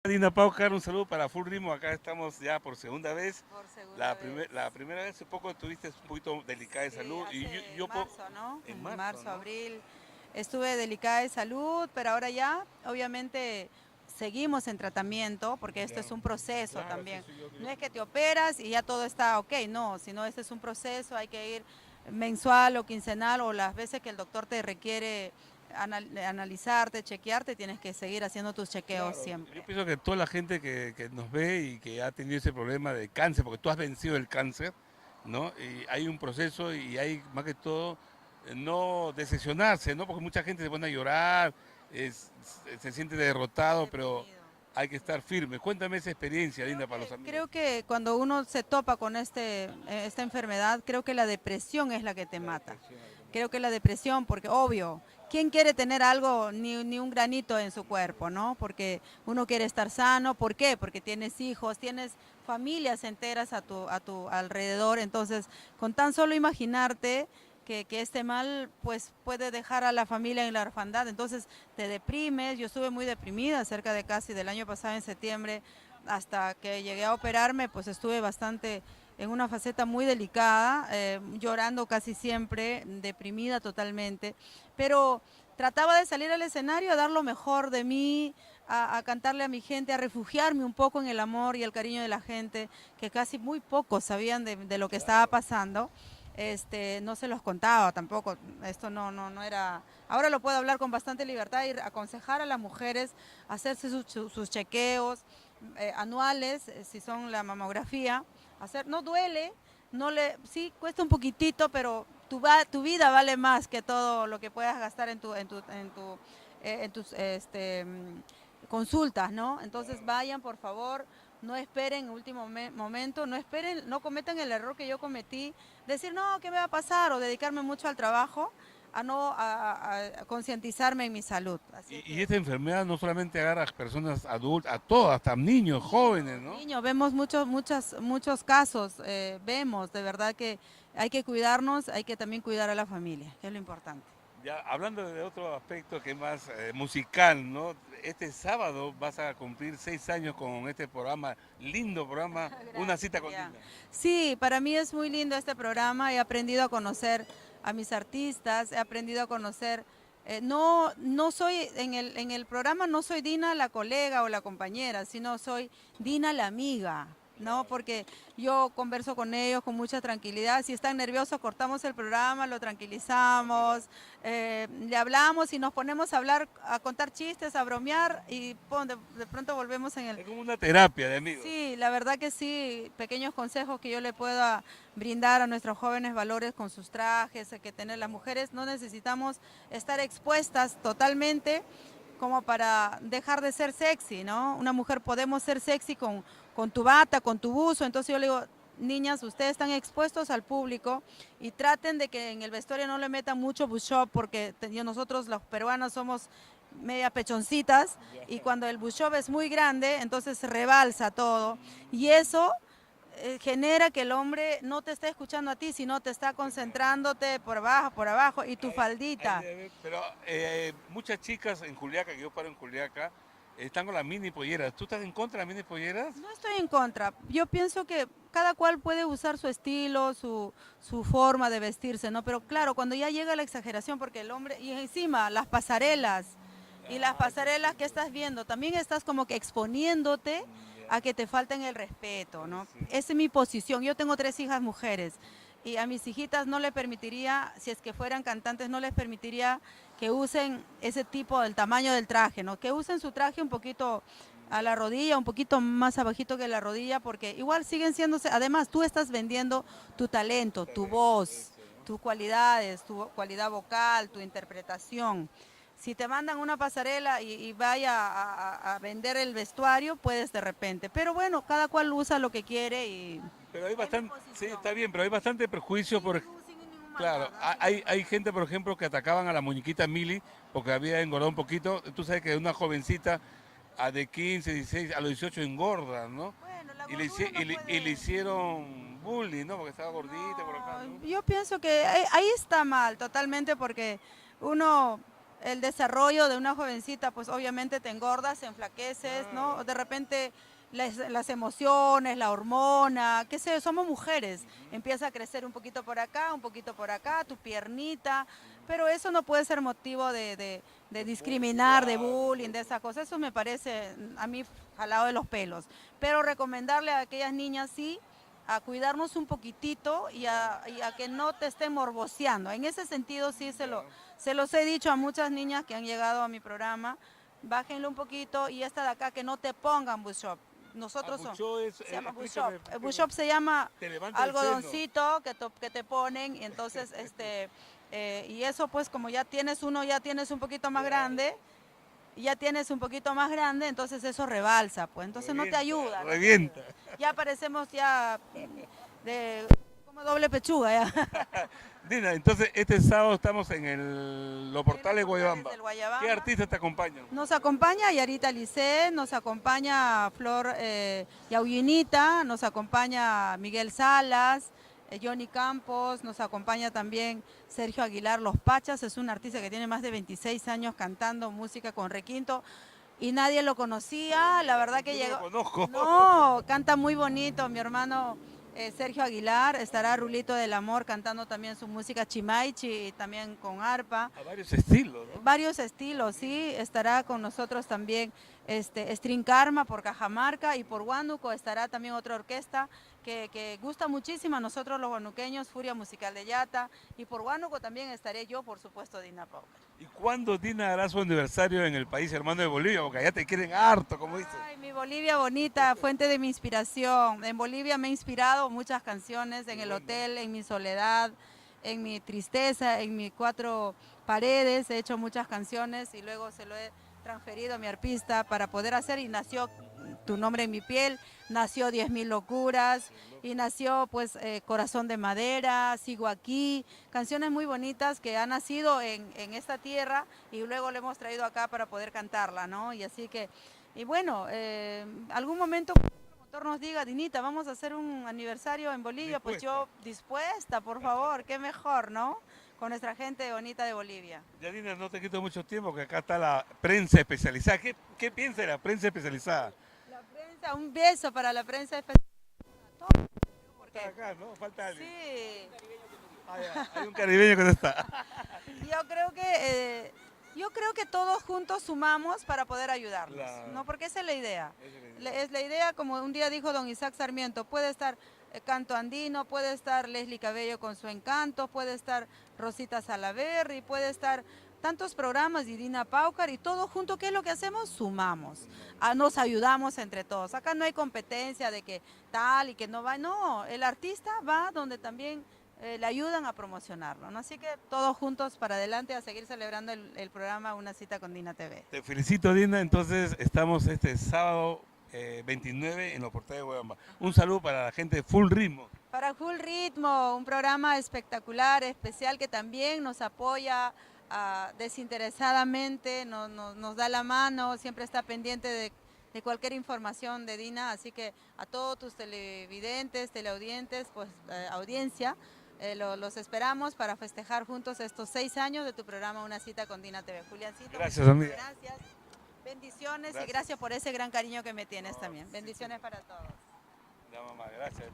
Dina Paucar, un saludo para Full Ritmo. Acá estamos ya por segunda vez. Por segunda vez. La primera vez hace poco estuviste un poquito delicada de Sí, salud y hace marzo, ¿no? en En marzo, marzo, ¿no? abril estuve delicada de salud, pero ahora ya, obviamente, seguimos en tratamiento, porque esto Ya, es un proceso claro, sí, también. sí, yo. No es que te operas y ya todo está ok, no, sino este es un proceso, hay que ir mensual o quincenal o las veces que el doctor te requiere analizarte, chequearte, tienes que seguir haciendo tus chequeos Claro, yo siempre. pienso que toda la gente que nos ve y que ha tenido ese problema de cáncer, porque tú has vencido el cáncer, ¿no? Y hay un proceso y hay más que todo no decepcionarse, ¿no? Porque mucha gente se pone a llorar, se siente derrotado, pero Deprimido. hay que estar firme. Cuéntame esa experiencia, Creo Linda, para los que, amigos. creo que cuando uno se topa con esta enfermedad, creo que la depresión es la que te La mata. depresión, algo más. Creo que la depresión, porque obvio, ¿quién quiere tener algo, ni un granito en su cuerpo, ¿no? Porque uno quiere estar sano, ¿por qué? Porque tienes hijos, tienes familias enteras a tu alrededor, entonces con tan solo imaginarte que este mal pues puede dejar a la familia en la orfandad, entonces te deprimes. Yo estuve muy deprimida cerca de casi del año pasado en septiembre, hasta que llegué a operarme, pues estuve bastante en una faceta muy delicada, llorando casi siempre, deprimida totalmente, pero trataba de salir al escenario, a dar lo mejor de mí, a cantarle a mi gente, a refugiarme un poco en el amor y el cariño de la gente, que casi muy pocos sabían de lo que estaba Claro. pasando. No se los contaba tampoco, esto no era, ahora lo puedo hablar con bastante libertad y aconsejar a las mujeres a hacerse sus chequeos anuales, si son la mamografía, hacer, no duele, sí cuesta un poquitito, pero tu vida vale más que todo lo que puedas gastar en tus consultas, ¿no? Entonces vayan, por favor, no esperen en último momento, no esperen, no cometan el error que yo cometí, decir, no, ¿qué me va a pasar? O dedicarme mucho al trabajo, a no a concientizarme en mi salud. Así es Y que esta enfermedad no solamente agarra a personas adultas, a todas, hasta niños, jóvenes, ¿no? niños, vemos muchos casos, vemos de verdad que hay que cuidarnos, hay que también cuidar a la familia, que es lo importante. Ya hablando de otro aspecto que es más musical, ¿no? Este sábado vas a cumplir 6 años con este programa, lindo programa, Una Gracias, cita con Adrián. Dina. Sí, para mí es muy lindo este programa, he aprendido a conocer a mis artistas, he aprendido a conocer, no soy, en el programa no soy Dina la colega o la compañera, sino soy Dina la amiga, ¿no? Porque yo converso con ellos con mucha tranquilidad, si están nerviosos cortamos el programa, lo tranquilizamos, le hablamos y nos ponemos a hablar, a contar chistes, a bromear y pum, de pronto volvemos en el... Es como una terapia de amigos. Sí, la verdad que sí, pequeños consejos que yo le pueda brindar a nuestros jóvenes valores con sus trajes, que tener las mujeres, no necesitamos estar expuestas totalmente como para dejar de ser sexy, ¿no? Una mujer podemos ser sexy con tu bata, con tu buzo, entonces yo le digo, niñas, ustedes están expuestos al público y traten de que en el vestuario no le metan mucho bush-up porque nosotros los peruanos somos media pechoncitas y cuando el bush-up es muy grande, entonces se rebalsa todo y eso genera que el hombre no te esté escuchando a ti, sino te está concentrándote por abajo y tu Ahí faldita. debe haber, pero muchas chicas en Juliaca, que yo paro en Juliaca, están con las mini polleras. ¿Tú estás en contra de las mini polleras? No estoy en contra. Yo pienso que cada cual puede usar su estilo, su forma de vestirse, ¿no? Pero claro, cuando ya llega la exageración, porque el hombre, y encima las pasarelas, y las Ah, eso pasarelas sí, que pues. estás viendo, también estás como que exponiéndote a Ya, que te falten el respeto, ¿no? sí. Esa es mi posición. Yo tengo 3 hijas mujeres y a mis hijitas no les permitiría, si es que fueran cantantes, no les permitiría que usen ese tipo del tamaño del traje, ¿no? Que usen su traje un poquito a la rodilla, un poquito más abajito que la rodilla, porque igual siguen siéndose, además tú estás vendiendo tu talento, tu Talento, voz, eso, ¿no? tus cualidades, tu cualidad vocal, tu interpretación. Si te mandan una pasarela y vaya a vender el vestuario, puedes de repente. Pero bueno, cada cual usa lo que quiere y Pero hay es mi bastante, sí, posición. está bien, pero hay bastante prejuicio Sin por, ningún, sin ningún claro, maldad, ¿ah? Sin hay, ningún hay maldad. gente, por ejemplo, que atacaban a la muñequita Mili porque había engordado un poquito. Tú sabes que una jovencita a de 15, 16, a los 18 engorda, ¿no? Bueno, la Y le, gordura no y le puede. hicieron bullying, ¿no? Porque estaba gordita por acá, No, ¿no? yo pienso que ahí está mal totalmente porque uno, el desarrollo de una jovencita, pues obviamente te engordas, te enflaqueces, ¿no? De repente las emociones, la hormona, qué sé, somos mujeres, empieza a crecer un poquito por acá, tu piernita, pero eso no puede ser motivo de discriminar, de bullying, de esa cosa, eso me parece a mí jalado de los pelos, pero recomendarle a aquellas niñas sí, a cuidarnos un poquitito y a que no te estén morboseando. En ese sentido sí se los he dicho a muchas niñas que han llegado a mi programa, bájenlo un poquito y esta de acá que no te pongan bushop. Nosotros se llama bushop. El bushop se llama algodoncito que te ponen y entonces y eso pues como ya tienes un poquito más grande, entonces eso rebalsa, pues entonces no te ayuda. Revienta. Ya parecemos ya de como doble pechuga ya. Dina, entonces este sábado estamos Los Portales de Guayabamba. ¿Qué artistas te acompañan? Nos acompaña Yarita Lisset, nos acompaña Flor Yaullinita, nos acompaña Miguel Salas, Johnny Campos, nos acompaña también Sergio Aguilar Los Pachas, es un artista que tiene más de 26 años cantando música con requinto y nadie lo conocía, la verdad que llegó. No lo conozco. No, canta muy bonito, mi hermano Sergio Aguilar, estará Rulito del Amor cantando también su música chimaichi y también con arpa. A varios estilos, ¿no? Varios estilos, sí, estará con nosotros también String Karma por Cajamarca y por Huánuco estará también otra orquesta que gusta muchísimo a nosotros los huanuqueños, Furia Musical de Yata, y por Huánuco también estaré yo, por supuesto, Dina Paucar. ¿Y cuándo Dina hará su aniversario en el país hermano de Bolivia? Porque allá te quieren harto, como dices. Ay, mi Bolivia bonita, fuente de mi inspiración. En Bolivia me he inspirado muchas canciones, en el hotel, en mi soledad, en mi tristeza, en mis 4 paredes, he hecho muchas canciones y luego se lo he transferido a mi arpista para poder hacer y nació Tu nombre en mi piel, nació 10.000 locuras y nació pues Corazón de Madera, Sigo aquí, canciones muy bonitas que han nacido en esta tierra y luego le hemos traído acá para poder cantarla, ¿no? Y así que, y bueno, algún momento el promotor nos diga, Dinita, vamos a hacer un aniversario en Bolivia, pues yo dispuesta, por favor, qué mejor, ¿no? Con nuestra gente bonita de Bolivia. Yanina, no te quito mucho tiempo, que acá está la prensa especializada. ¿Qué piensa de la prensa especializada? La prensa, un beso para la prensa especializada. Porque acá, ¿no? Falta alguien. Sí. Hay un caribeño que no está. Yo creo que todos juntos sumamos para poder ayudarnos, Claro. ¿no? Porque esa es la idea. Es la idea, como un día dijo don Isaac Sarmiento, puede estar Canto Andino, puede estar Leslie Cabello con su encanto, puede estar Rosita Salaverry, puede estar tantos programas y Dina Paucar y todos juntos, ¿qué es lo que hacemos? Sumamos, nos ayudamos entre todos. Acá no hay competencia de que tal y que no va, no, el artista va donde también le ayudan a promocionarlo, ¿no? Así que todos juntos para adelante a seguir celebrando el programa Una Cita con Dina TV. Te felicito, Dina. Entonces, estamos este sábado 29 en Los Portales de Guayabamba. Un saludo para la gente de Full Ritmo. Para Full Ritmo, un programa espectacular, especial, que también nos apoya desinteresadamente, nos da la mano, siempre está pendiente de cualquier información de Dina, así que a todos tus televidentes, teleaudientes, pues audiencia, los esperamos para festejar juntos estos 6 años de tu programa Una Cita con Dina TV. Juliancito, gracias, amiga. Gracias, bendiciones y gracias por ese gran cariño que me tienes también. Bendiciones para todos. Ya, mamá, gracias.